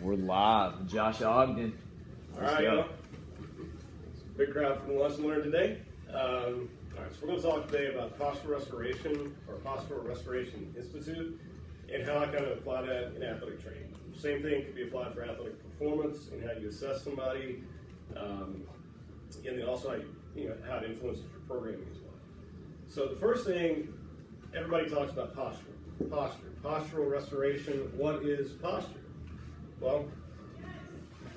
We're live. Josh Ogden. All right, y'all. Big crowd for the lesson learned today. All right, so we're going to talk today about postural restoration, or Postural Restoration Institute, and how I kind of apply that in athletic training. Same thing can be applied for athletic performance and how you assess somebody, and then also how it influences your programming as well. So the first thing, everybody talks about posture. Postural restoration. What is posture? Well,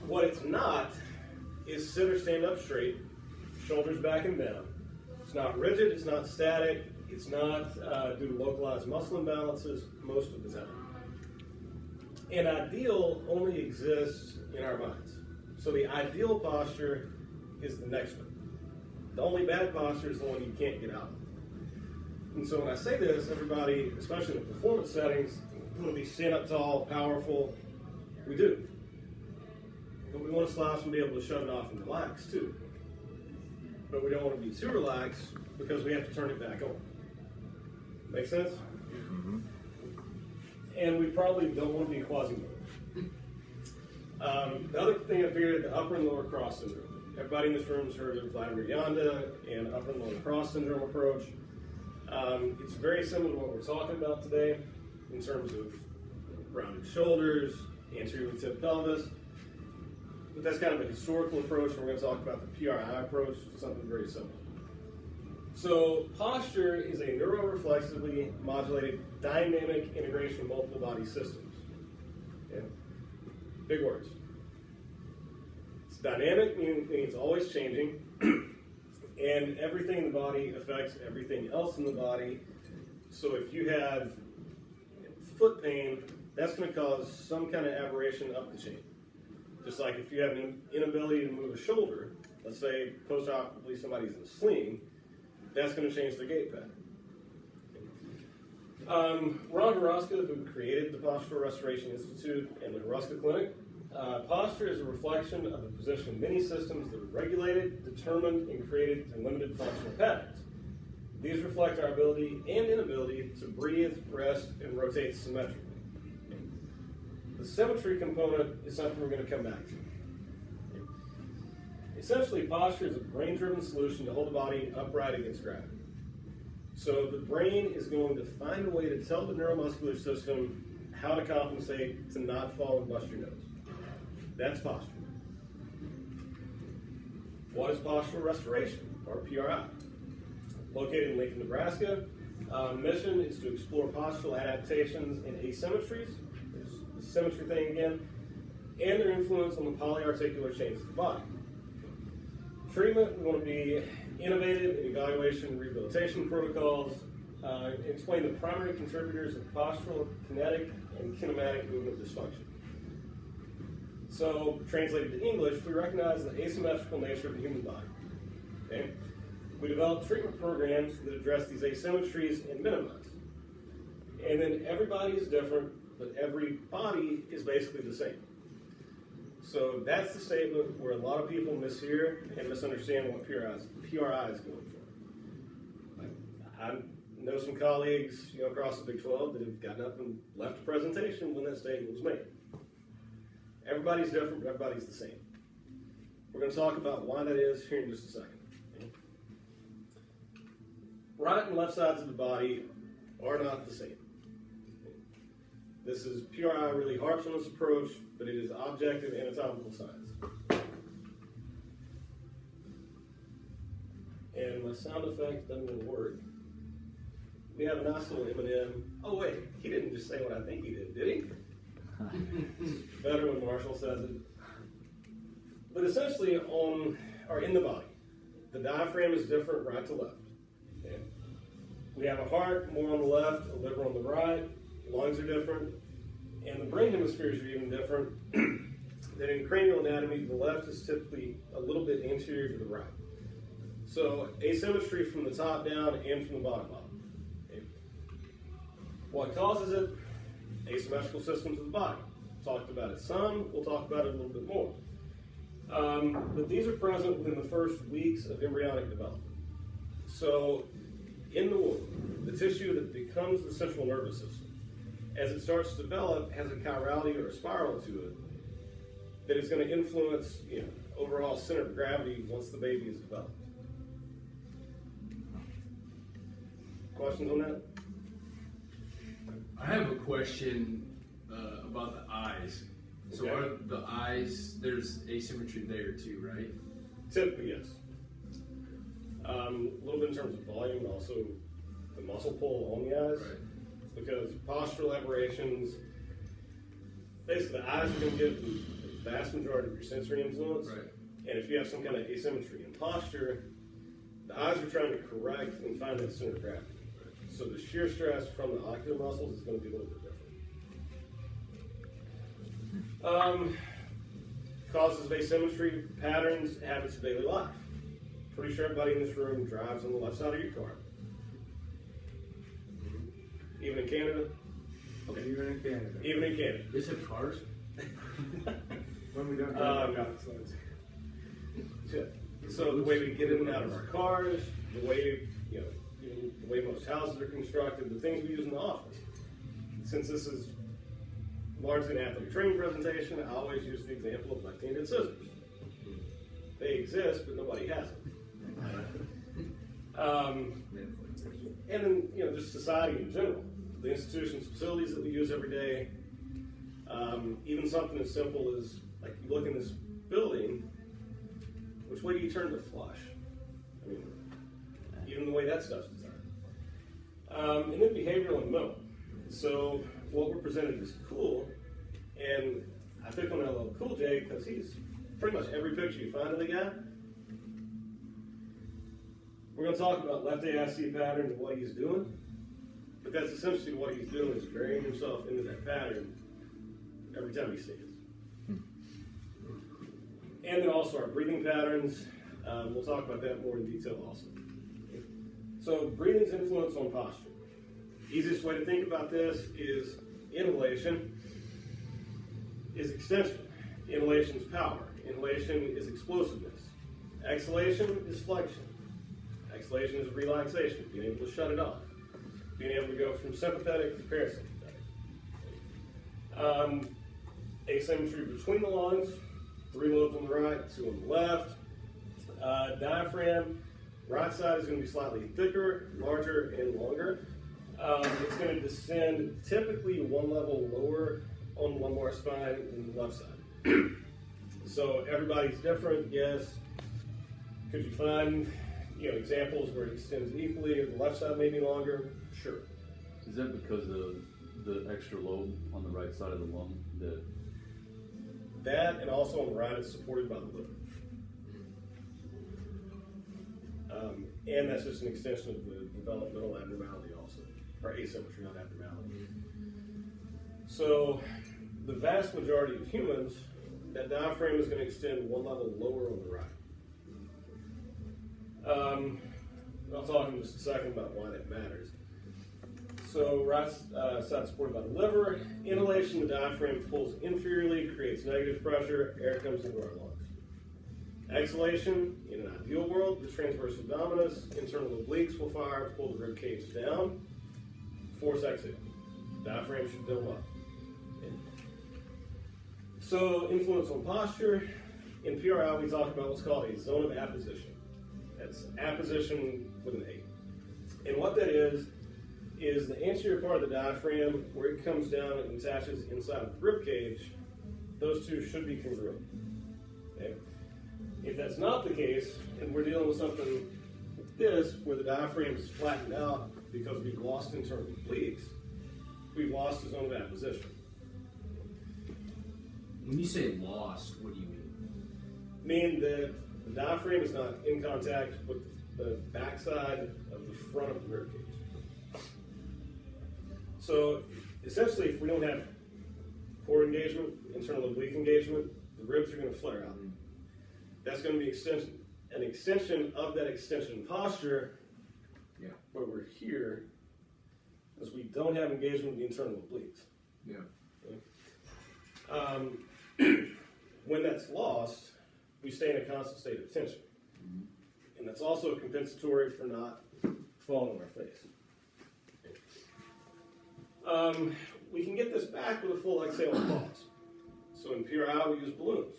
what it's not is sit or stand up straight, shoulders back and down. It's not rigid, it's not static, it's not due to localized muscle imbalances most of the time. And ideal only exists in our minds. So the ideal posture is the next one. The only bad posture is the one you can't get out of. And so when I say this, everybody, especially in performance settings, want to be stand up tall, powerful. We do. But we want to slouch and be able to shut it off and relax too. But we don't want to be too relaxed because we have to turn it back on. Make sense? Mm-hmm. And we probably don't want to be quasi-mode. The other thing up here, the upper and lower cross syndrome. Everybody in this room has heard of Vladimir Janda and upper and lower cross syndrome approach. It's very similar to what we're talking about today in terms of rounded shoulders, anterior tip pelvis. But that's kind of a historical approach, and we're going to talk about the PRI approach, something very similar. So posture is a neuroreflexively modulated dynamic integration of multiple body systems. Okay? Big words. It's dynamic, meaning it's always changing, and everything in the body affects everything else in the body. So if you have foot pain, that's going to cause some kind of aberration up the chain. Just like if you have an inability to move a shoulder, let's say post-operatively somebody's in a sling, that's going to change their gait pattern. Ron Hruska, who created the Postural Restoration Institute and the Hruska Clinic, posture is a reflection of the position of many systems that are regulated, determined, and created through limited functional patterns. These reflect our ability and inability to breathe, rest, and rotate symmetrically. The symmetry component is something we're going to come back to. Essentially, posture is a brain-driven solution to hold the body upright against gravity. So the brain is going to find a way to tell the neuromuscular system how to compensate to not fall and bust your nose. That's posture. What is postural restoration, or PRI? Located in Lincoln, Nebraska. Mission is to explore postural adaptations and asymmetries. There's the symmetry thing again, and their influence on the polyarticular chains of the body. Treatment, we want to be innovative in evaluation and rehabilitation protocols, explain the primary contributors of postural, kinetic, and kinematic movement dysfunction. So, translated to English, we recognize the asymmetrical nature of the human body. Okay? We develop treatment programs that address these asymmetries and minimize. And then everybody is different, but every body is basically the same. So that's the statement where a lot of people mishear and misunderstand what PRI is going for. I know some colleagues across the Big 12 that have gotten up and left a presentation when that statement was made. Everybody's different, but everybody's the same. We're going to talk about why that is here in just a second. Right and left sides of the body are not the same. This is PRI really harps on this approach, but it is objective anatomical science. And my sound effect doesn't even work. We have a nice little M&M. Oh wait, he didn't just say what I think he did he? Better when Marshall says it. But essentially in the body, the diaphragm is different right to left. Okay? We have a heart more on the left, a liver on the right. Lungs are different, and the brain hemispheres are even different. Then in cranial anatomy, the left is typically a little bit anterior to the right. So asymmetry from the top down and from the bottom up. Okay. What causes it? Asymmetrical systems of the body. Talked about it some, we'll talk about it a little bit more. But these are present within the first weeks of embryonic development. So in the womb, the tissue that becomes the central nervous system, as it starts to develop, has a chirality or a spiral to it that is going to influence, overall center of gravity once the baby is developed. Questions on that? I have a question about the eyes. So Okay. are the eyes, there's asymmetry there too, right? Typically, yes. A little bit in terms of volume, and also the muscle pull on the eyes. Right. Because postural aberrations, basically the eyes are going to give the vast majority of your sensory influence. Right. And if you have some kind of asymmetry in posture, the eyes are trying to correct and find that center of gravity. So the shear stress from the ocular muscles is going to be a little bit different. Causes of asymmetry, patterns, habits of daily life. Pretty sure everybody in this room drives on the left side of your car. Even in Canada? Okay. Even in Canada. Even in Canada. Is it cars? When we don't drive outside. So the way we get in and out of our cars, the way the way most houses are constructed, the things we use in the office. Since this is largely an athletic training presentation, I always use the example of left-handed scissors. They exist, but nobody has them. And then just society in general, the institutions, facilities that we use every day. Even something as simple as like you look in this building. Which way do you turn to flush? I mean, even the way that stuff's designed. And then behavioral and mental. So what we're presented is cool, and I pick on LL Cool J because he's pretty much every picture you find of the guy. We're going to talk about left AIC pattern and what he's doing, but that's essentially what he's doing is burying himself into that pattern every time he stands. And then also our breathing patterns. We'll talk about that more in detail also. So breathing's influence on posture. Easiest way to think about this is inhalation is extension. Inhalation is power. Inhalation is explosiveness. Exhalation is flexion. Exhalation is relaxation, being able to shut it off. Being able to go from sympathetic to parasympathetic. Asymmetry between the lungs. 3 lobes on the right, 2 on the left. Diaphragm, right side is going to be slightly thicker, larger, and longer. It's going to descend typically 1 level lower on the lumbar spine than the left side. So everybody's different, yes. Could you find examples where it extends equally, or the left side may be longer? Sure. Is that because of the extra lobe on the right side of the lung? That, and also on the right, it's supported by the liver. And that's just an extension of the developmental abnormality also, or asymmetry, not abnormality. So the vast majority of humans, that diaphragm is going to extend 1 level lower on the right. I'll talk in just a second about why that matters. So right side supported by the liver. Inhalation, the diaphragm pulls inferiorly, creates negative pressure, air comes into our lungs. Exhalation, in an ideal world, the transverse abdominis, internal obliques will fire, pull the rib cage down, force exhale. Diaphragm should dome up. So influence on posture. In PRI, we talk about what's called a zone of apposition. That's apposition with an A. And what that is the anterior part of the diaphragm, where it comes down and attaches inside of the rib cage. Those two should be congruent. Okay? If that's not the case, and we're dealing with something like this, where the diaphragm is flattened out because we've lost internal obliques, we've lost the zone of apposition. When you say lost, what do you mean? Meaning that the diaphragm is not in contact with the backside of the front of the rib cage. So essentially, if we don't have core engagement, internal oblique engagement, the ribs are going to flare out. That's going to be an extension of that extension posture, where we're here, because we don't have engagement with the internal obliques. Yeah. Okay? When that's lost, we stay in a constant state of tension. And that's also compensatory for not falling on our face. We can get this back with a full exhale and pause. So in PRI, we use balloons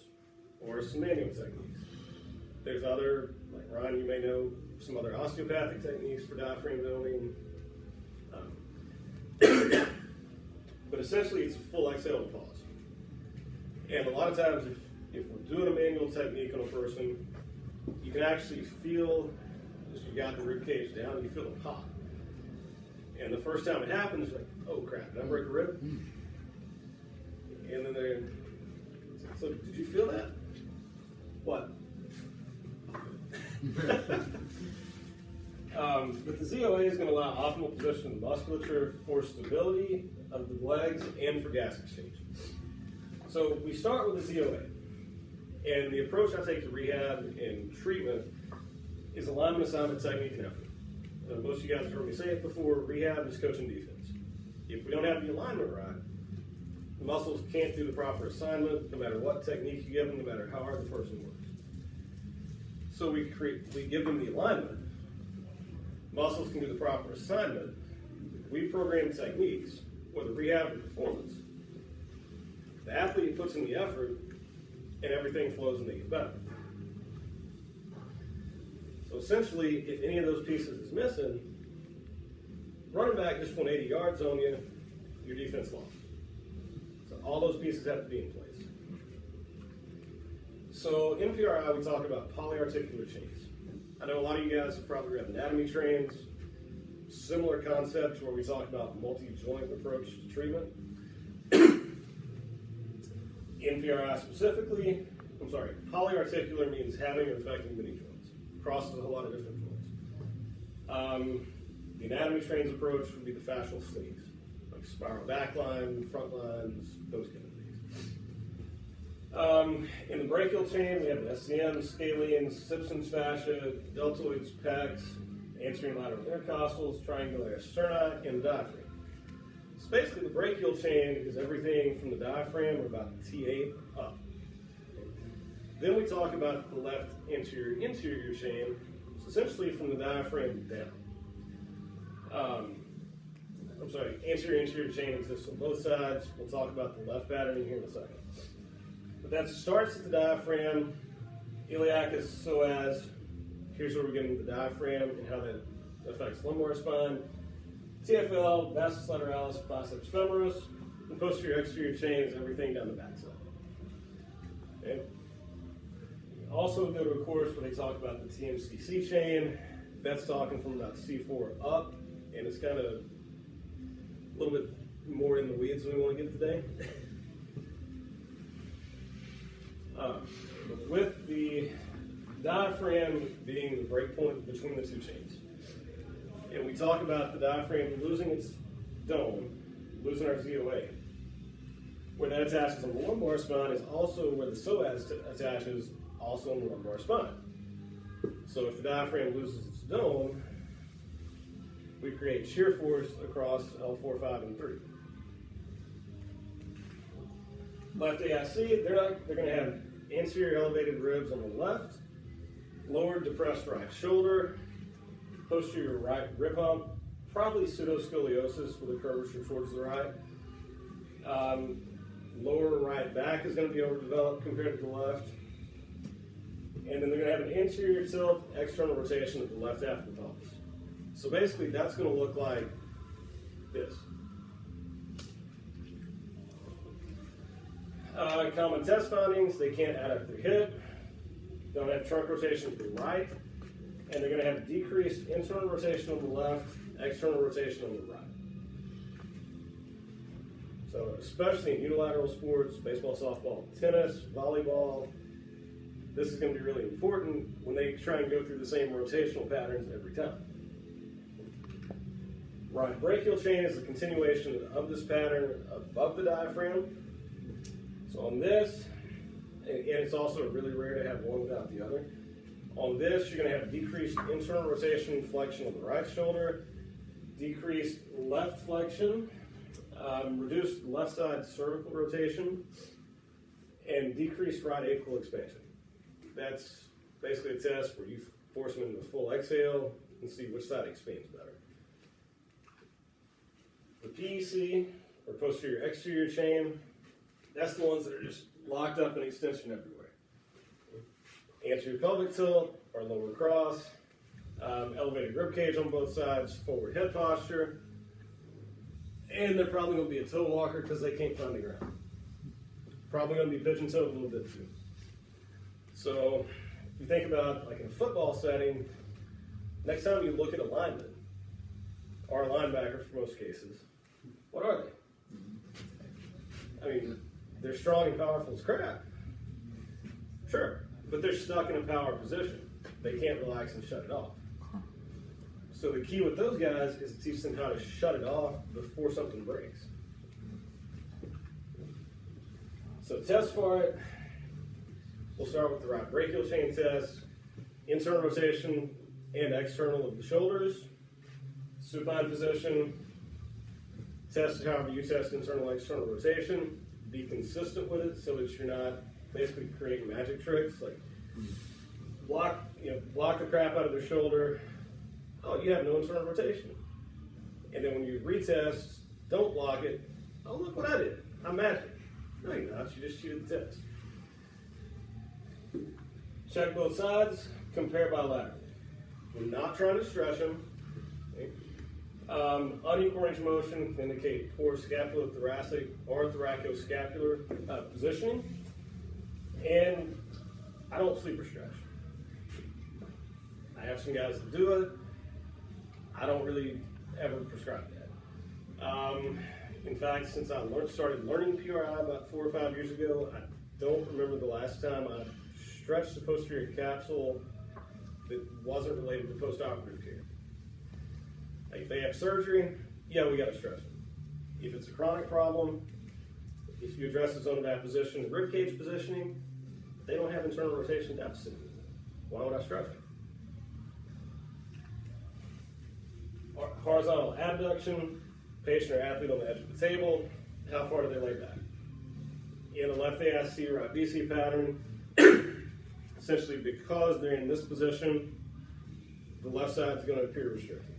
or some manual techniques. There's other, like Ryan, you may know some other osteopathic techniques for diaphragm building. But essentially, it's a full exhale to pause. And a lot of times, if we're doing a manual technique on a person, you can actually feel, as you got the rib cage down, you feel it pop. And the first time it happens, you're like, oh crap, did I break a rib? And then they're, so did you feel that? What? But the ZOA is going to allow optimal position of the musculature for stability of the legs and for gas exchange. So we start with the ZOA. And the approach I take to rehab and treatment is alignment, assignment, technique, and effort. Most of you guys have heard me say it before, rehab is coaching defense. If we don't have the alignment right, the muscles can't do the proper assignment, no matter what technique you give them, no matter how hard the person works. So we give them the alignment. Muscles can do the proper assignment. We program techniques, whether rehab or performance. The athlete puts in the effort, and everything flows and they get better. So essentially, if any of those pieces is missing, running back just went 80 yards on you, your defense lost. So all those pieces have to be in place. So in PRI, we talk about polyarticular chains. I know a lot of you guys have probably read anatomy trains, similar concepts where we talk about multi-joint approach to treatment. In PRI specifically, polyarticular means having or affecting many joints. Crosses a whole lot of different joints. The anatomy trains approach would be the fascial sleeves, like spiral back line, front lines, those kind of things. In the brachial chain, we have the SCM, scalenes, Simpson's fascia, deltoids, pecs, anterior and lateral intercostals, triangularis sterni, and the diaphragm. So basically, the brachial chain is everything from the diaphragm, or about T8 up. Then we talk about the left anterior chain, so essentially from the diaphragm down. Anterior chain exists on both sides. We'll talk about the left patterning here in a second. But that starts at the diaphragm, iliacus, psoas. Here's where we get into the diaphragm and how that affects lumbar spine. TFL, vastus lateralis, biceps femoris. The posterior exterior chain is everything down the backside. Okay. Also go to a course where they talk about the TMCC chain. That's talking from about C4 up, and it's kind of a little bit more in the weeds than we want to get today. With the diaphragm being the break point between the two chains. And we talk about the diaphragm losing its dome, losing our ZOA. Where that attaches on the lumbar spine is also where the psoas attaches, also on the lumbar spine. So if the diaphragm loses its dome, we create shear force across L4, 5, and 3. Left AIC, they're going to have anterior elevated ribs on the left, lower depressed right shoulder, posterior right rib hump, probably pseudoscoliosis with a curvature towards the right. Lower right back is going to be overdeveloped compared to the left. And then they're going to have an anterior tilt, external rotation of the left half of the pelvis. So basically, that's going to look like this. Common test findings, they can't add up their hip, don't have trunk rotation to the right, and they're going to have decreased internal rotation on the left, external rotation on the right. So especially in unilateral sports, baseball, softball, tennis, volleyball, this is going to be really important when they try and go through the same rotational patterns every time. Right brachial chain is a continuation of this pattern above the diaphragm. So on this, and it's also really rare to have one without the other. On this, you're going to have decreased internal rotation, flexion of the right shoulder, decreased left flexion, reduced left side cervical rotation, and decreased right apical expansion. That's basically a test where you force them into a full exhale and see which side expands better. The PEC, or posterior exterior chain, that's the ones that are just locked up and extension everywhere. Anterior pelvic tilt or lower cross, elevated rib cage on both sides, forward head posture, and they're probably going to be a toe walker because they can't find the ground. Probably going to be pigeon toed a little bit too. So if you think about like in a football setting, next time you look at a lineman or a linebacker for most cases, what are they? I mean, they're strong and powerful as crap. Sure, but they're stuck in a power position. They can't relax and shut it off. So the key with those guys is to teach them how to shut it off before something breaks. So test for it. We'll start with the right brachial chain test, internal rotation and external of the shoulders, supine position, test however you test internal and external rotation, be consistent with it so that you're not basically creating magic tricks like block the crap out of their shoulder. Oh, you have no internal rotation. And then when you retest, don't block it. Oh, look what I did. I'm magic. No, you're not. You just cheated the test. Check both sides. Compare bilaterally. We're not trying to stretch them. Okay. Unequal range of motion can indicate poor scapulothoracic or thoracoscapular positioning. And I don't sleeper stretch. I have some guys that do it. I don't really ever prescribe that. In fact, since I started learning PRI about 4 or 5 years ago, I don't remember the last time I stretched the posterior capsule that wasn't related to postoperative care. Like if they have surgery, yeah, we got to stretch them. If it's a chronic problem, if you address the zone of apposition, the rib cage positioning, they don't have internal rotation deficit. Why would I stretch them? Horizontal abduction, patient or athlete on the edge of the table, how far do they lay back? In a left ASC, right BC pattern, essentially because they're in this position, the left side is going to appear restricted.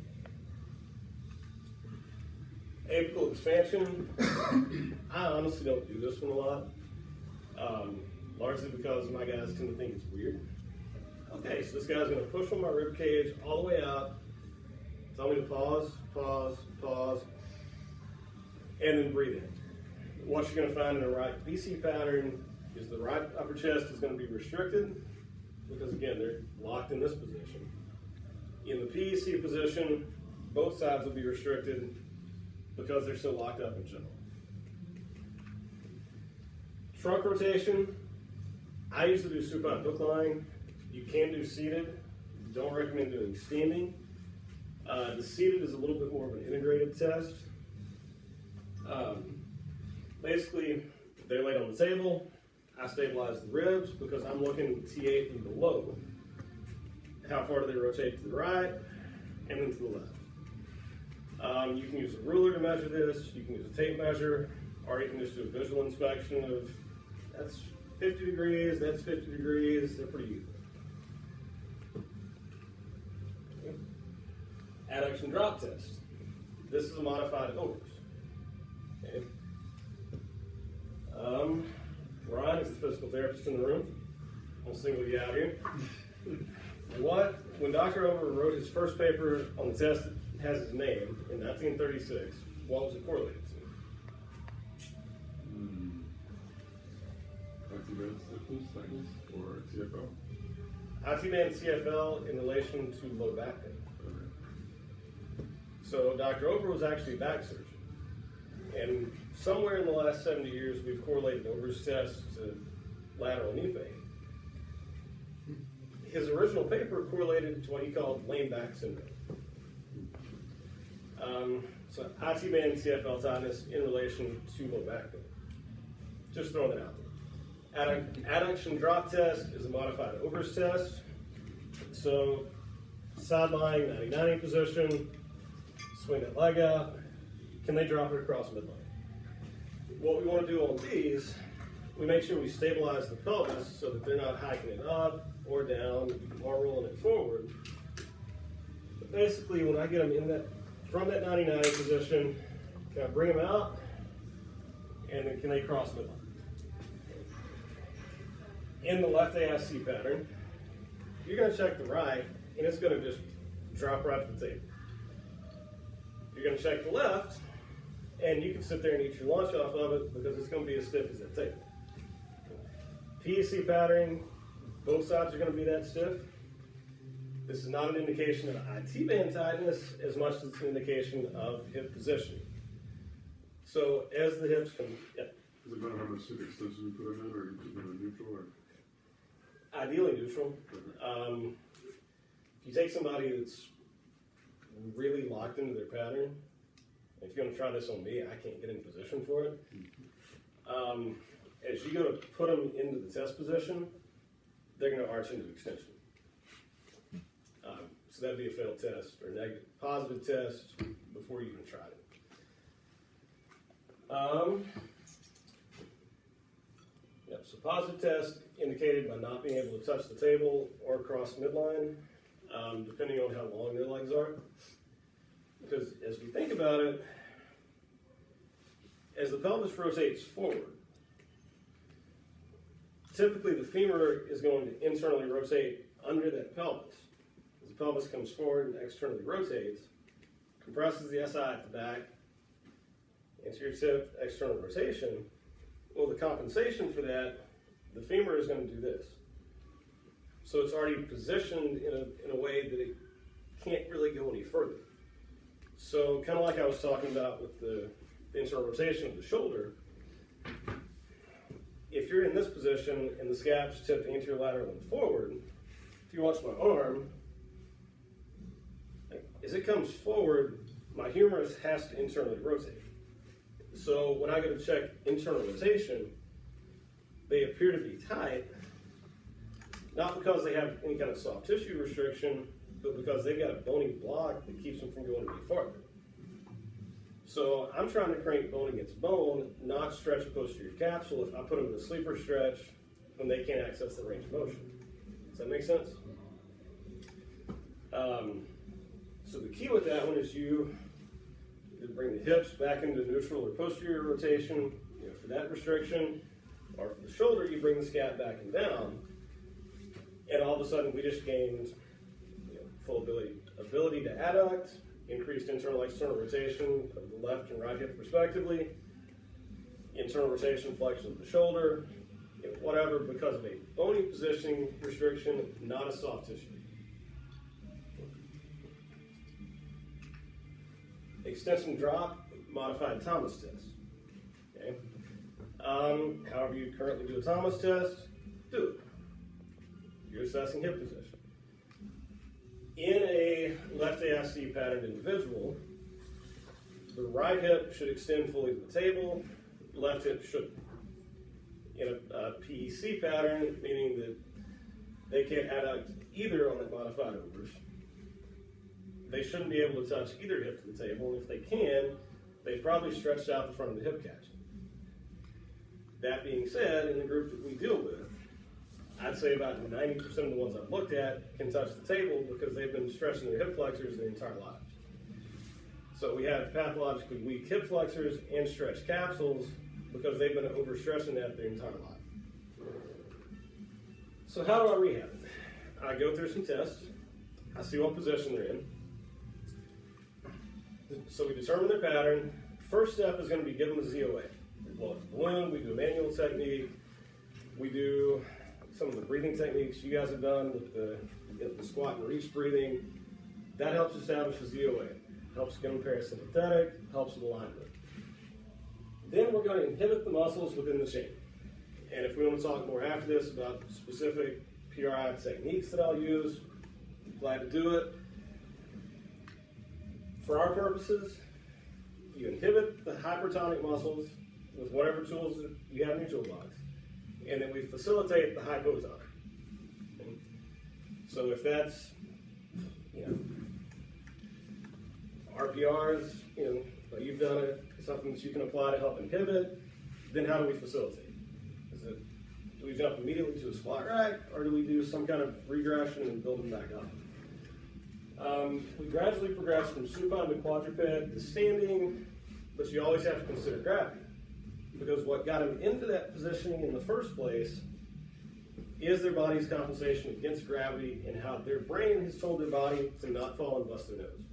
Apical expansion, I honestly don't do this one a lot, largely because my guys tend to think it's weird. Okay, so this guy's going to push on my rib cage all the way out. Tell me to pause, pause, pause, and then breathe in. What you're going to find in a right BC pattern is the right upper chest is going to be restricted because, again, they're locked in this position. In the PEC position, both sides will be restricted because they're so locked up in general. Trunk rotation, I usually do supine hook lying. You can do seated. Don't recommend doing standing. The seated is a little bit more of an integrated test. Basically, they're laid on the table. I stabilize the ribs because I'm looking T8 and below. How far do they rotate to the right and then to the left? You can use a ruler to measure this. You can use a tape measure, or you can just do a visual inspection of that's 50 degrees, that's 50 degrees. They're pretty easy. Adduction drop test. This is a modified overs. Okay. Ryan is the physical therapist in the room. I'll single you out here. When Dr. Over wrote his first paper on the test that has his name in 1936, what was it correlated to? Activated stiffness, tightness, or CFL? IT-band CFL in relation to low back pain. So Dr. Over was actually a back surgeon. And somewhere in the last 70 years, we've correlated Over's test to lateral knee pain. His original paper correlated to what he called lame back syndrome. So IT-band CFL tightness in relation to low back pain. Just throwing it out there. Adduction drop test is a modified Over's test. So side lying 90-90 position, swing that leg out. Can they drop it across midline? What we want to do on these, we make sure we stabilize the pelvis so that they're not hiking it up or down or rolling it forward. But basically, when I get them in that, from that 90-90 position, can I bring them out? And then can they cross midline? in the left ASC pattern, you're going to check the right, and it's going to just drop right to the table. You're going to check the left, and you can sit there and eat your lunch off of it because it's going to be as stiff as that table. PEC pattern, both sides are going to be that stiff. This is not an indication of IT band tightness as much as it's an indication of hip positioning. So as the hips come, yeah. Does it matter how much hip extension you put them in, or you keep them in neutral? Or? Ideally neutral. If you take somebody that's really locked into their pattern, if you're going to try this on me, I can't get in position for it. As you go to put them into the test position, they're going to arch into extension. So that'd be a failed test or negative, positive test before you even tried it. Yep, so positive test indicated by not being able to touch the table or cross midline, depending on how long their legs are. Because as we think about it, as the pelvis rotates forward, typically the femur is going to internally rotate under that pelvis. As the pelvis comes forward and externally rotates, compresses the SI at the back, anterior tip, external rotation. Well, the compensation for that, the femur is going to do this. So it's already positioned in a way that it can't really go any further. So kind of like I was talking about with the internal rotation of the shoulder, if you're in this position and the scap's tipped anterolateral and forward, if you watch my arm, as it comes forward, my humerus has to internally rotate. So when I go to check internal rotation, they appear to be tight, not because they have any kind of soft tissue restriction, but because they've got a bony block that keeps them from going any farther. So I'm trying to crank bone against bone, not stretch a posterior capsule if I put them in a sleeper stretch when they can't access the range of motion. Does that make sense? So the key with that one is you bring the hips back into neutral or posterior rotation, for that restriction, or for the shoulder, you bring the scap back and down, and all of a sudden we just gained full ability to adduct, increased internal external rotation of the left and right hip respectively, internal rotation flexion of the shoulder, whatever, because of a bony positioning restriction, not a soft tissue. Extension drop, modified Thomas test. Okay. However you currently do a Thomas test, do it. You're assessing hip position. In a left ASC patterned individual, the right hip should extend fully to the table, the left hip shouldn't. In a PEC pattern, meaning that they can't adduct either on the modified overs, they shouldn't be able to touch either hip to the table, and if they can, they've probably stretched out the front of the hip capsule. That being said, in the group that we deal with, I'd say about 90% of the ones I've looked at can touch the table because they've been stretching their hip flexors their entire lives. So we have pathologically weak hip flexors and stretched capsules because they've been overstretching that their entire life. So how do I rehab it? I go through some tests. I see what position they're in. So we determine their pattern. First step is going to be give them a ZOA. We blow up the balloon, we do a manual technique, we do some of the breathing techniques you guys have done with the squat and reach breathing. That helps establish a ZOA. Helps get them parasympathetic, helps with alignment. Then we're going to inhibit the muscles within the shape. And if we want to talk more after this about specific PRI techniques that I'll use, I'm glad to do it. For our purposes, you inhibit the hypertonic muscles with whatever tools that you have in your toolbox, and then we facilitate the hypotonic. Okay? So if that's, RPRs, but you've done it, something that you can apply to help inhibit, then how do we facilitate? Do we jump immediately to a squat rack, or do we do some kind of regression and build them back up? We gradually progress from supine to quadruped to standing, but you always have to consider gravity, because what got him into that positioning in the first place is their body's compensation against gravity and how their brain has told their body to not fall and bust their nose.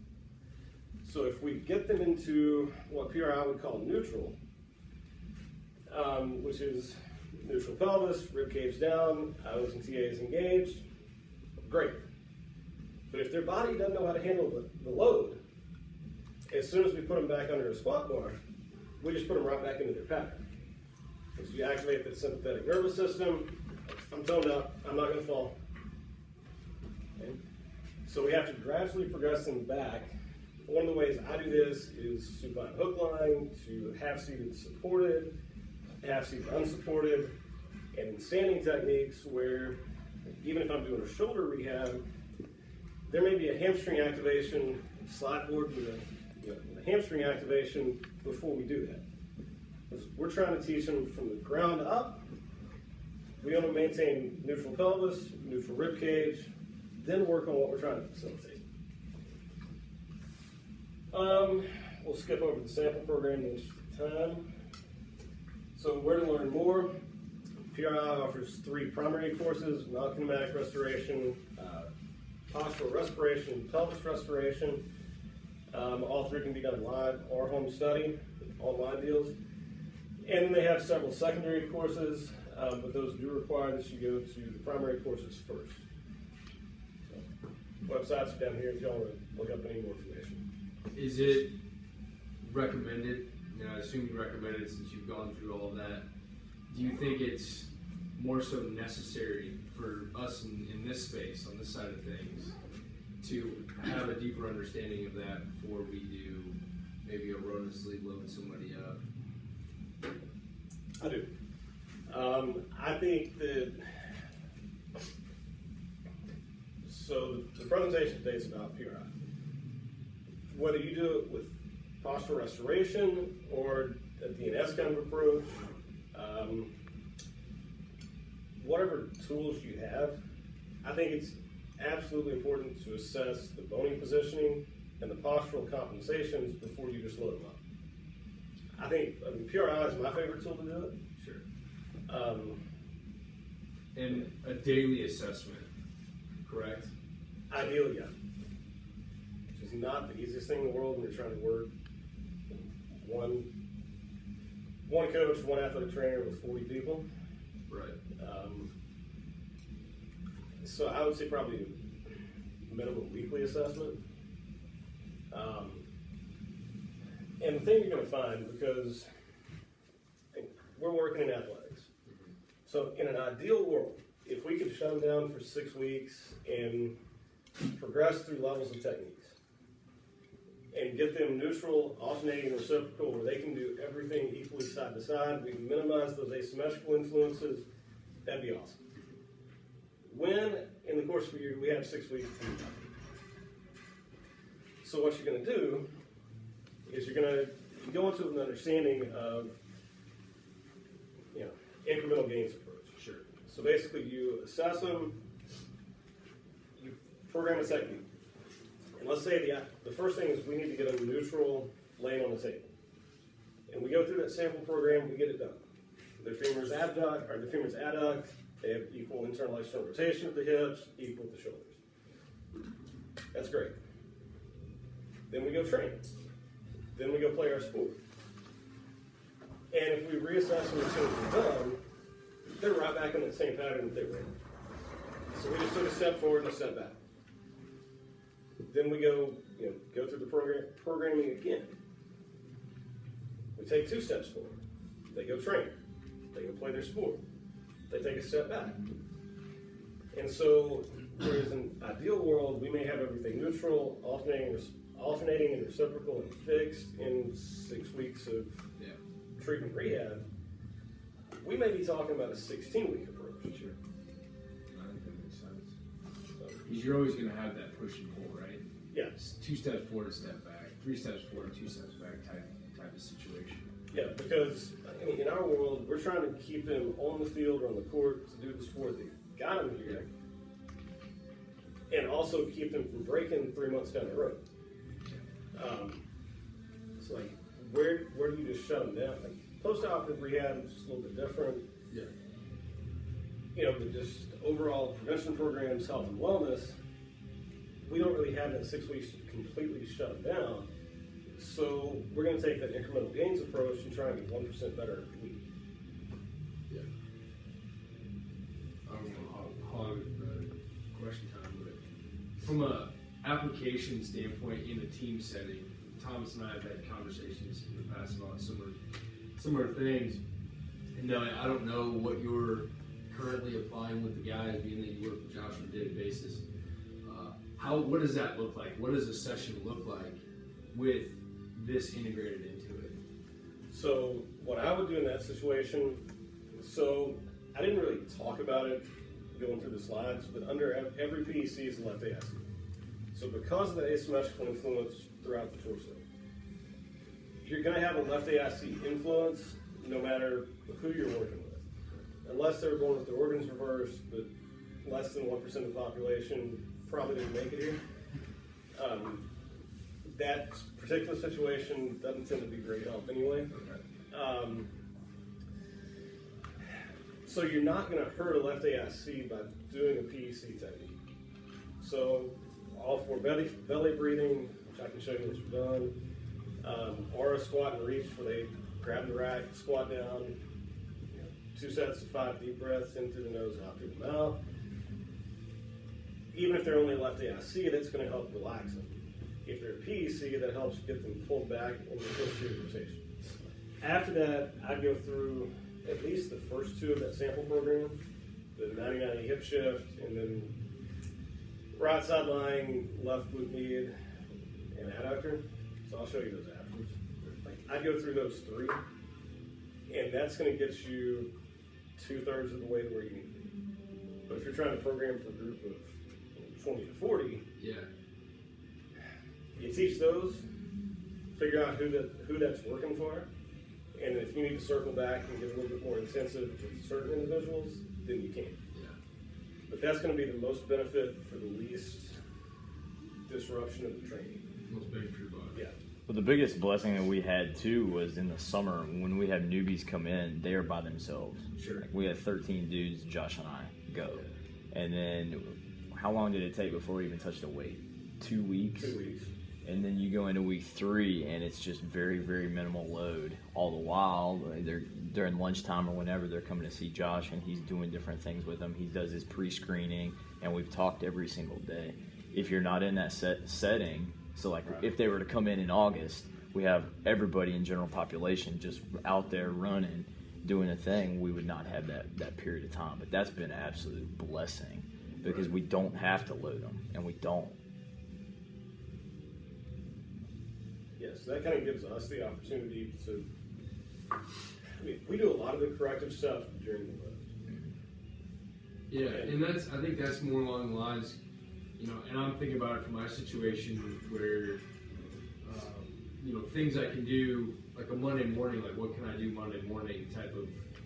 So if we get them into what PRI would call neutral, which is neutral pelvis, rib cage down, Ios and TAs engaged, great. But if their body doesn't know how to handle the load, as soon as we put them back under a squat bar, we just put them right back into their pattern. So you activate the sympathetic nervous system. I'm toned up, I'm not going to fall. Okay? So we have to gradually progress them back. One of the ways I do this is supine hook line, to half seated supported, half seated unsupported, and in standing techniques where even if I'm doing a shoulder rehab, there may be a hamstring activation, slide board with a hamstring activation before we do that. Because we're trying to teach them from the ground up. We want to maintain neutral pelvis, neutral rib cage, then work on what we're trying to facilitate. We'll skip over the sample program in the interest of time. So where to learn more? PRI offers 3 primary courses: non-kinematic restoration, postural respiration, pelvis restoration. All 3 can be done live or home study, online deals. And then they have several secondary courses, but those do require that you go to the primary courses first. So, websites are down here if y'all want to look up any more information. Is it recommended? I assume you recommend it since you've gone through all of that. Do you think it's more so necessary for us in this space, on this side of things, to have a deeper understanding of that before we do maybe erroneously load somebody up? I do. I think that, so the presentation today is about PRI. Whether you do it with postural restoration or a DNS kind of approach, whatever tools you have, I think it's absolutely important to assess the bony positioning and the postural compensations before you just load them up. I mean, PRI is my favorite tool to do it. Sure. And a daily assessment, correct? Ideally, yeah. Which is not the easiest thing in the world when you're trying to work one coach, one athletic trainer with 40 people. Right. So I would say probably minimum weekly assessment. And the thing you're going to find, because we're working in athletics, so in an ideal world, if we could shut them down for 6 weeks and progress through levels of techniques and get them neutral, alternating, and reciprocal, where they can do everything equally side to side, we can minimize those asymmetrical influences, that'd be awesome. When, in the course of a year, we have 6 weeks to do that. So what you're going to do is you're going to go into an understanding of, incremental gains approach. Sure. So basically, you assess them, you program a technique. And let's say the first thing is we need to get them neutral, laying on the table. And we go through that sample program, we get it done. Their femurs abduct, or the femurs adduct, they have equal internal external rotation of the hips, equal with the shoulders. That's great. Then we go train. Then we go play our sport. And if we reassess them as soon as we're done, they're right back in that same pattern that they were in. So we just took a step forward and a step back. Then we go through the programming again. We take 2 steps forward. They go train. They go play their sport. They take a step back. And so, whereas in an ideal world, we may have everything neutral, alternating and reciprocal and fixed in 6 weeks of treatment rehab, we may be talking about a 16-week approach. Sure. I think that makes sense. Because you're always going to have that push and pull, right? Yeah. It's 2 steps forward, a step back, 3 steps forward, 2 steps back type of situation. Yeah, because in our world, we're trying to keep them on the field or on the court to do the sport that got them here, and also keep them from breaking 3 months down the road. It's like, where do you just shut them down? Like, post-operative rehab is just a little bit different. Yeah. but just overall prevention programs, health and wellness, we don't really have that 6 weeks to completely shut them down. So we're going to take that incremental gains approach and try and get 1% better every week. Yeah. I don't want to hog the question time, but from a application standpoint in a team setting, Thomas and I have had conversations in the past about similar things. And I don't know what you're currently applying with the guys, being that you work with Josh on a daily basis. What does that look like? What does a session look like with this integrated into it? So what I would do in that situation, so I didn't really talk about it going through the slides, but under every PEC is a left AIC. So because of the asymmetrical influence throughout the torso, you're going to have a left AIC influence no matter who you're working with. Unless they're born with their organs reversed, but less than 1% of the population probably didn't make it here. That particular situation doesn't tend to be great help anyway. So you're not going to hurt a left AIC by doing a PEC technique. So all for belly breathing, which I can show you what's done. Aura squat and reach, where they grab the rack, squat down, 2 sets of 5 deep breaths in through the nose, out through the mouth. Even if they're only left AIC, that's going to help relax them. If they're a PEC, that helps get them pulled back into the posterior rotation. After that, I'd go through at least the first 2 of that sample program, the 90-90 hip shift, and then right side lying, left glute med, and adductor. So I'll show you those afterwards. I'd go through those 3, and that's going to get you 2/3 of the way to where you need to be. But if you're trying to program for a group of 20 to 40, Yeah. you teach those, figure out who that's working for, and if you need to circle back and get a little bit more intensive with certain individuals, then you can. Yeah. But that's going to be the most benefit for the least disruption of the training. Most bang for your buck. Yeah. Well, the biggest blessing that we had too was in the summer when we have newbies come in, they are by themselves. Sure. Like, we had 13 dudes, Josh and I, go. And then how long did it take before we even touched a weight? 2 weeks? 2 weeks. And then you go into week 3 and it's just very, very minimal load. All the while, they're during lunchtime or whenever they're coming to see Josh and he's doing different things with them. He does his pre-screening and we've talked every single day. If you're not in that setting, so like if they were to come in August, we have everybody in general population just out there running, doing a thing, we would not have that period of time. But that's been an absolute blessing because we don't have to load them and we don't. Yes, that kind of gives us the opportunity to, we do a lot of the corrective stuff during the load. Yeah, and I think that's more along the lines, and I'm thinking about it from my situation where, things I can do, like a Monday morning, like what can I do Monday morning type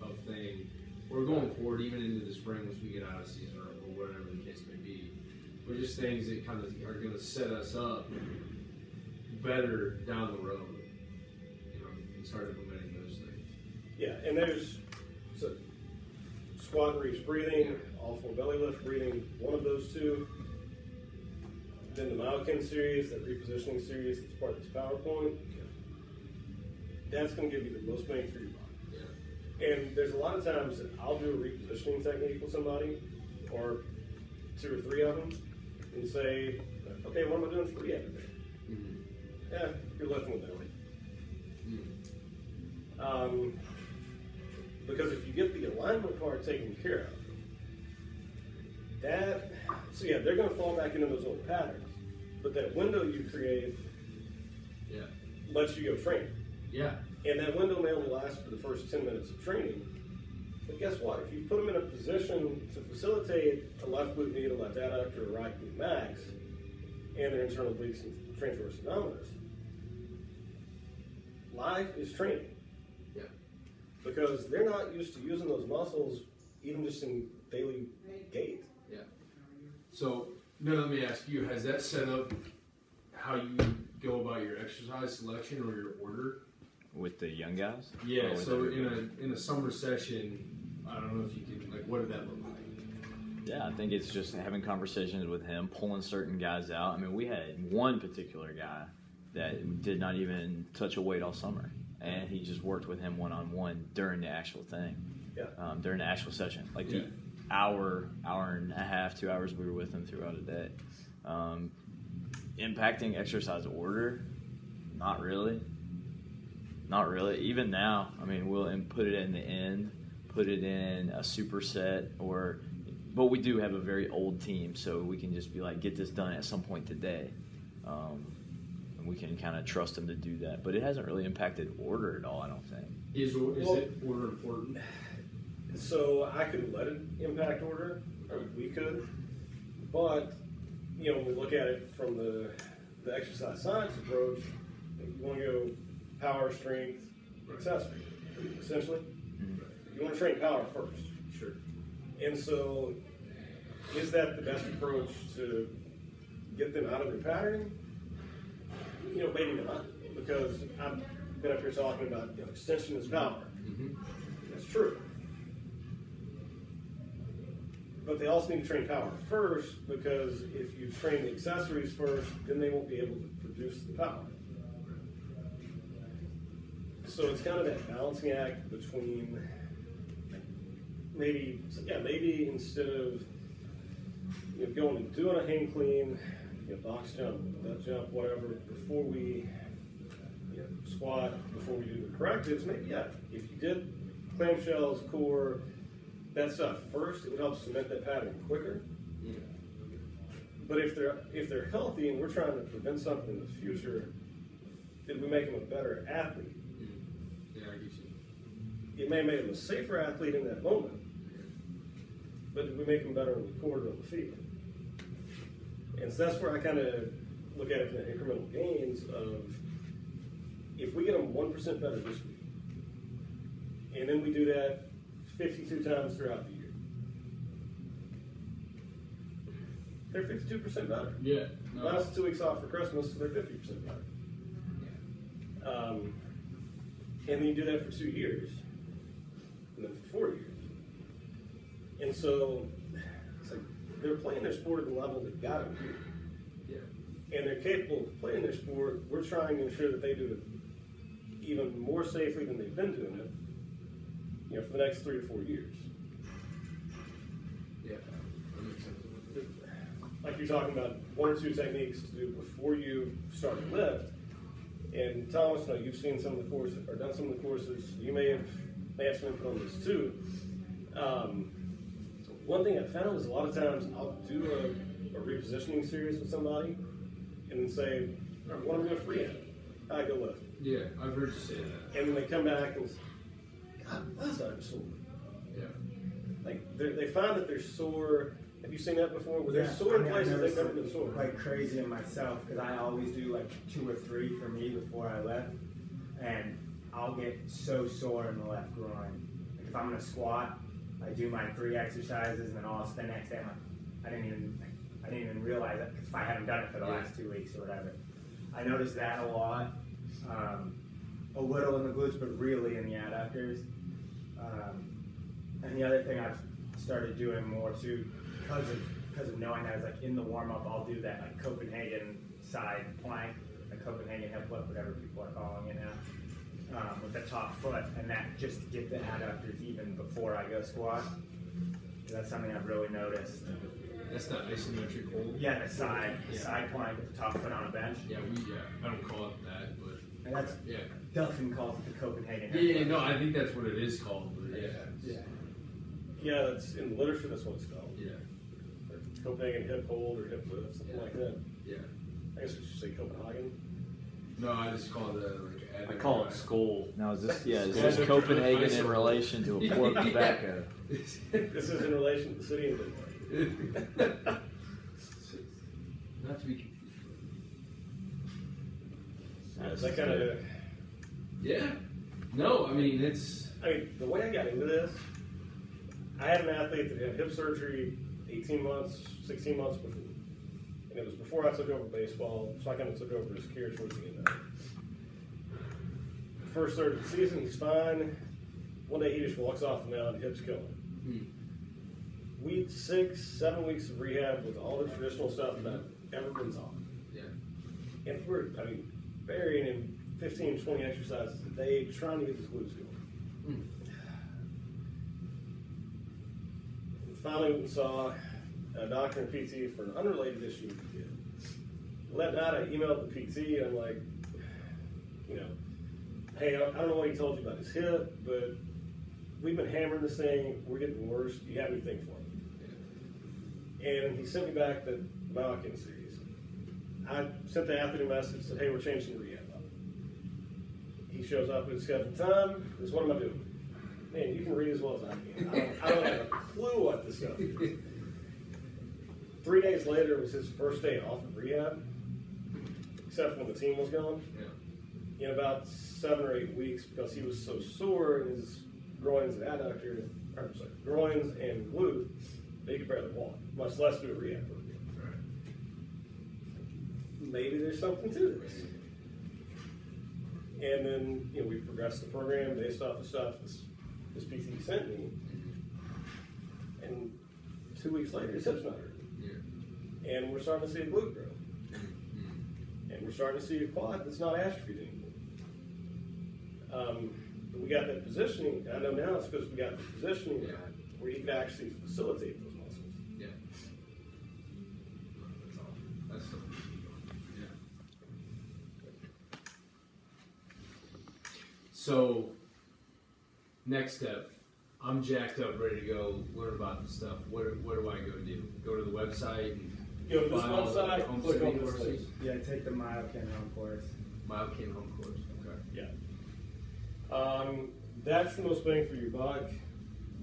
of thing, or going forward even into the spring once we get out of season or whatever the case may be, but just things that kind of are going to set us up better down the road, and start implementing those things. Yeah, and there's squat and reach breathing, all 4 belly lift breathing, one of those 2. Then the Myokin series, that repositioning series that's part of this PowerPoint. That's going to give you the most bang for your buck. Yeah. And there's a lot of times that I'll do a repositioning technique with somebody, or 2 or 3 of them, and say, okay, what am I doing for rehab today? Mm-hmm. Yeah, you're lifting with belly. Mm-hmm. Because if you get the alignment part taken care of, they're going to fall back into those old patterns. But that window you create lets you go training. Yeah. And that window may only last for the first 10 minutes of training. But guess what? If you put them in a position to facilitate a left glute med, a left adductor, a right glute max, and their internal obliques and transverse abdominis, life is training. Yeah. Because they're not used to using those muscles even just in daily gait. Yeah. So, now let me ask you, has that set up how you go about your exercise selection or your order? With the young guys? Yeah, Or with so everybody? in a summer session, I don't know if you can, like, what did that look like? Yeah, I think it's just having conversations with him, pulling certain guys out. I mean, we had one particular guy that did not even touch a weight all summer, and he just worked with him one-on-one during the actual thing, during the actual session. Like the hour and a half, 2 hours we were with him throughout a day. Impacting exercise order, not really. Not really. Even now, I mean, we'll put it in the end, put it in a superset, but we do have a very old team, so we can just be like, get this done at some point today. And we can kind of trust them to do that. But it hasn't really impacted order at all, I don't think. Is it order important? So I could let it impact order, or we could, but when we look at it from the exercise science approach, you want to go power, strength, accessory, essentially. Mm-hmm. You want to train power first. Sure. And so, is that the best approach to get them out of their pattern? Maybe not, because I've been up here talking about extension is power. Mm-hmm. That's true. But they also need to train power first, because if you train the accessories first, then they won't be able to produce the power. So it's kind of that balancing act between maybe instead of going and doing a hang clean, box jump, butt jump, whatever, before we squat, before we do the correctives, maybe if you did clamshells, core, that stuff first, it would help cement that pattern quicker. Yeah. But if they're healthy and we're trying to prevent something in the future, then we make them a better athlete. Yeah, I get you. It may make them a safer athlete in that moment, but did we make them better on the court or on the field? And so that's where I kind of look at it from the incremental gains of, if we get them 1% better this week, and then we do that 52 times throughout the year, they're 52% better. Yeah. No. Last 2 weeks off for Christmas, so they're 50% better. And then you do that for 2 years, and then for 4 years. And so it's like they're playing their sport at the level that got them here. Yeah. And they're capable of playing their sport. We're trying to ensure that they do it even more safely than they've been doing it, for the next 3 to 4 years. Yeah. That makes sense. Like you're talking about 1 or 2 techniques to do before you start a lift. And Thomas, you've seen some of the courses, or done some of the courses. You may have some input on this too. One thing I found is a lot of times I'll do a repositioning series with somebody and then say, all right, what am I going to free hand? I go lift. Yeah, I've heard you say that. And then they come back and say, God, that's not sore. Yeah. Like they find that they're sore. Have you seen that before? Where they're sore in places they've never been sore. Like crazy in myself, because I always do like 2 or 3 for me before I lift, and I'll get so sore in the left groin. Like if I'm gonna squat, I do my 3 exercises, and then I'll spend the next day. I didn't even realize it, because if I haven't done it for the last 2 weeks or whatever. I noticed that a lot, a little in the glutes, but really in the adductors. And the other thing I've started doing more too, because of knowing that, is like in the warm up, I'll do that like Copenhagen side plank, the Copenhagen hip lift, whatever people are calling it now, with the top foot, and that just to get the adductors even before I go squat. That's something I've really noticed. That's not isometric hold. Yeah, the side plank with the top foot on a bench. Yeah, I don't call it that, but And that's Duffin calls it the Copenhagen hip Yeah, lift. no, I think that's what it is called. But Yeah, it's in the literature. That's what it's called. Yeah. Copenhagen hip hold or hip lift, something like that. Yeah. I guess we should say Copenhagen. No, I just call it like. I call it skull. Now is this Copenhagen in relation to a pork tobacco? This is in relation to the city of Denmark. Not to be confused. That kind of. Yeah. No, I mean the way I got into this, I had an athlete that had hip surgery 18 months, 16 months before. And it was before I took over baseball, so I kind of took over his care towards the end of it. First third of the season, he's fine. One day he just walks off the mound, hips killing. week 6, 7 weeks of rehab with all the traditional stuff that I've ever been taught. Yeah. And we're, burying in 15, 20 exercises a day, trying to get this glutes going. And finally, we saw a doctor and PT for an unrelated issue with the kid. That night, I emailed the PT, and I'm like, hey, I don't know what he told you about his hip, but we've been hammering this thing. We're getting worse. Do you have anything for me? And he sent me back the Malkin series. I sent the athlete a message, said, hey, we're changing the rehab up. He shows up at his scheduled time. This is what am I doing? Man, you can read as well as I can. I don't have a clue what this stuff is. 3 days later was his first day off of rehab, except when the team was gone. Yeah. In about 7 or 8 weeks, because he was so sore in his groins and adductor, groins and glute, that he could barely walk, much less do a rehab program. Right. Maybe there's something to this. And then, we progressed the program based off the stuff this PT sent me. And 2 weeks later, his hip's not hurting. Yeah. And we're starting to see a glute grow. And we're starting to see a quad that's not atrophied anymore. But we got that positioning. I know now it's because we got the positioning right, where you can actually facilitate those muscles. Yeah. That's all. That's so yeah. So, next step. I'm jacked up, ready to go learn about this stuff. What do I go do? Go to the website and Go to this buy all the website, home click study on this courses? link. Yeah, take the Myokin home course. Myokin home course. Okay. Yeah. That's the most bang for your buck.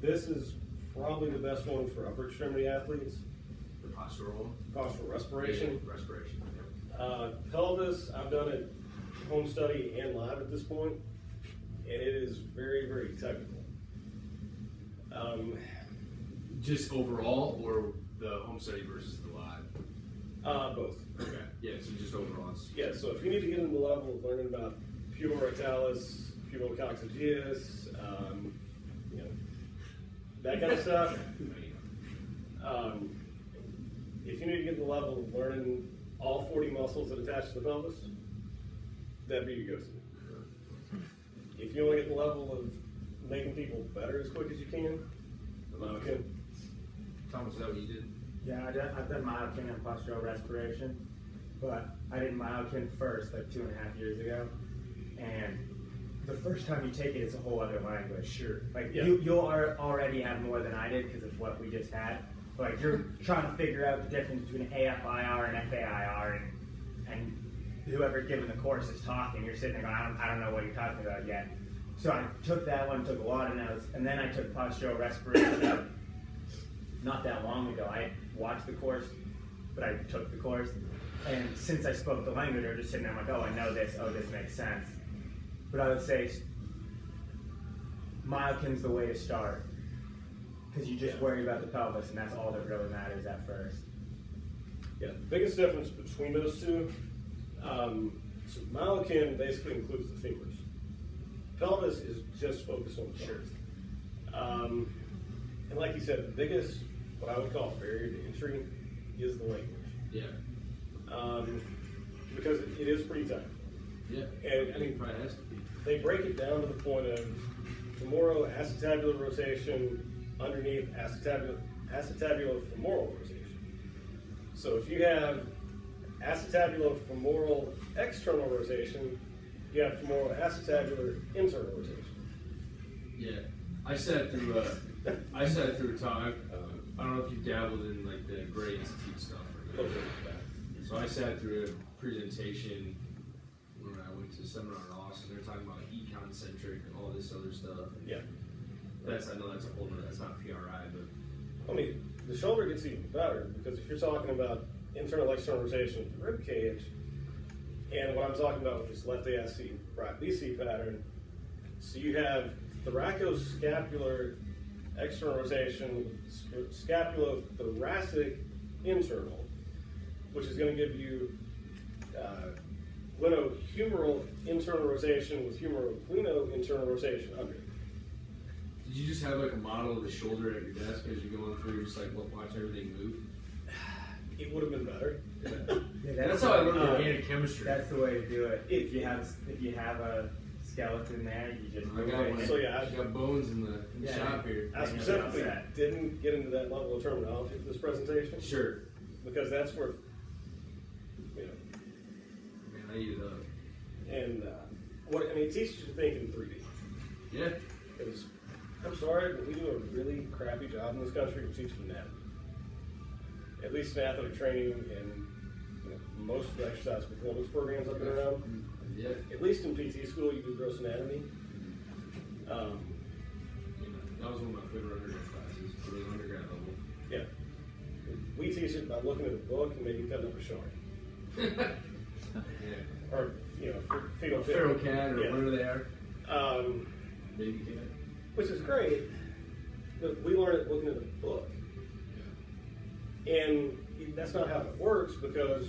This is probably the best one for upper extremity athletes. The postural. Postural respiration. Yeah, respiration. Yeah. Pelvis, I've done it home study and live at this point, and it is very, very technical. Just overall, or the home study versus the live? Both. Okay. Yeah. So just overall. Yeah, so if you need to get into the level of learning about pubis rectalis, pubis coccygeus, that kind of stuff, if you need to get to the level of learning all 40 muscles that attach to the pelvis, that'd be your go-to. If you want to get to the level of making people better as quick as you can, okay. Thomas, is that what you did? Yeah, I've done Myokin and postural respiration, but I did Myokin first like 2.5 years ago, and the first time you take it, it's a whole other language. Sure. Like Yeah. you'll already have more than I did because of what we just had. Like you're trying to figure out the difference between AFIR and FAIR, and whoever giving the course is talking, you're sitting there going, I don't know what you're talking about yet. So I took that one, took a lot of notes, and then I took postural respiration not that long ago. I watched the course, but I took the course, and since I spoke the language, I was just sitting there like, oh, I know this, oh, this makes sense. But I would say Myokin's the way to start, because you just worry about the pelvis, and that's all that really matters at first. Yeah, the biggest difference between those two, so Myokin basically includes the femurs. Pelvis is just focused on the pelvis. And like you said, the biggest, what I would call barrier to entry, is the language. Yeah. Because it is pretty tight. Yeah. And I mean, probably has to be. they break it down to the point of femoroacetabular rotation underneath acetabulo-femoral rotation. So if you have acetabulo-femoral external rotation, you have femoral-acetabular internal rotation. Yeah. I sat through a talk. I don't know if you dabbled in like the Gray Institute stuff or not. So I sat through a presentation when I went to a seminar in Austin. They're talking about econcentric and all this other stuff. Yeah. I know that's a whole nother, that's not PRI, but I mean, the shoulder gets even better because if you're talking about internal external rotation of the rib cage, and what I'm talking about with this left ASC, right BC pattern, so you have thoracoscapular external rotation, scapulothoracic internal, which is going to give you glenohumeral internal rotation with humeroclino internal rotation under. Did you just have like a model of the shoulder at your desk as you're going through, just like watch everything move? It would have been better. Yeah, That's how I learned organic chemistry. That's the way to do it. If you have a skeleton there, you just I move got it. one. So, yeah, I got bones in the shop here. I specifically didn't get into that level of terminology for this presentation Sure. because that's where, you know, Man, I eat it up. and it teaches you to think in 3D. Yeah. Because I'm sorry, but we do a really crappy job in this country of teaching anatomy. At least in athletic training and most of the exercise performance programs I've been around. Yeah. At least in PT school, you do gross anatomy. That was one of my favorite undergrad classes for the undergrad level. Yeah. We teach it by looking at a book and maybe cutting up a shark. Yeah. Or, fetal Feral cat or Yeah. whatever they are. Baby cat. Which is great, but we learn it looking at a book. And that's not how it works because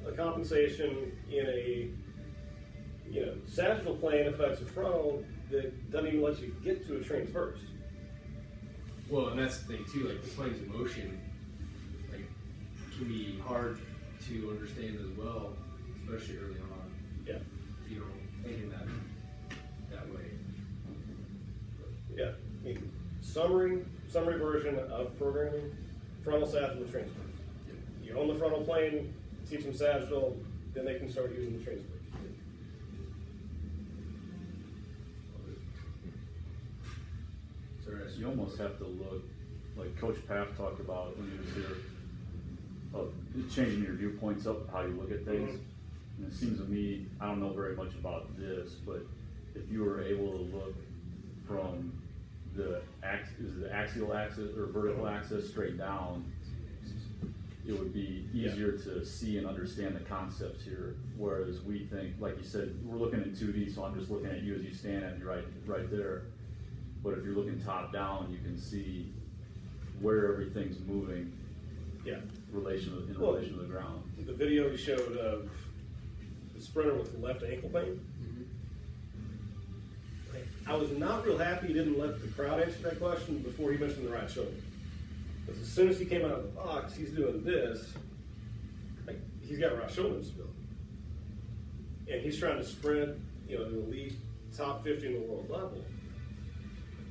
a compensation in a sagittal plane affects a frontal that doesn't even let you get to a transverse. Well, and that's the thing too. Like the planes of motion, like can be hard to understand as well, especially early on. Yeah. If you don't think in that way. Yeah. I mean, summary version of programming, frontal, sagittal, transverse. You own the frontal plane, teach them sagittal, then they can start using the transverse. You almost have to look, like Coach Paff talked about when he was here, of changing your viewpoints up, how you look at things. Mm-hmm. And it seems to me, I don't know very much about this, but if you were able to look from the axial axis or vertical axis straight down, it would be easier to see and understand the concepts here. Whereas we think, like you said, we're looking in 2D, so I'm just looking at you as you stand at me right there. But if you're looking top down, you can see where everything's moving. Yeah. in relation to the ground. The video you showed of the sprinter with the left ankle pain. I was not real happy he didn't let the crowd answer that question before he mentioned the right shoulder. Because as soon as he came out of the box, he's doing this. Like, he's got right shoulder instability. And he's trying to sprint, to elite top 50 in the world level.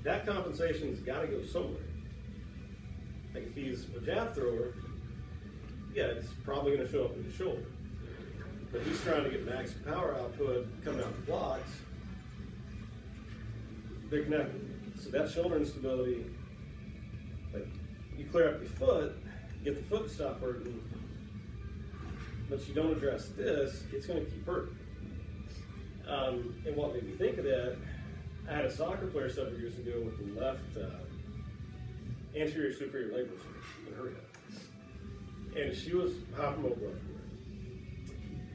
That compensation's got to go somewhere. Like if he's a jab thrower, yeah, it's probably going to show up in the shoulder. But he's trying to get max power output coming out the blocks. They're connected. So that shoulder instability, like you clear up your foot, get the foot to stop hurting, but you don't address this, it's going to keep hurting. And what made me think of that, I had a soccer player several years ago with the left anterior superior leg muscle in her hip. And she was hopping over everywhere.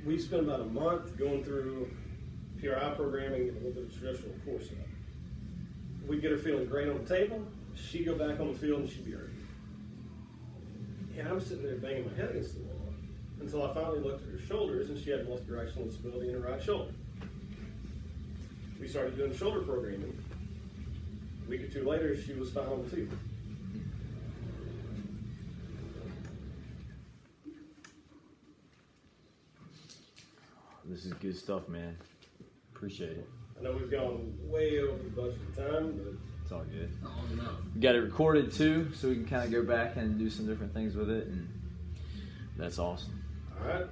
We spent about a month going through PRI programming and a little bit of traditional core stuff. We'd get her feeling great on the table, she'd go back on the field and she'd be hurting. And I'm sitting there banging my head against the wall until I finally looked at her shoulders and she had multi-directional instability in her right shoulder. We started doing shoulder programming. A week or two later, she was fine on the field. This is good stuff, man. Appreciate it. I know we've gone way over the budget of time, but It's all good. Not long enough. We got it recorded too, so we can kind of go back and do some different things with it, and that's awesome. all right.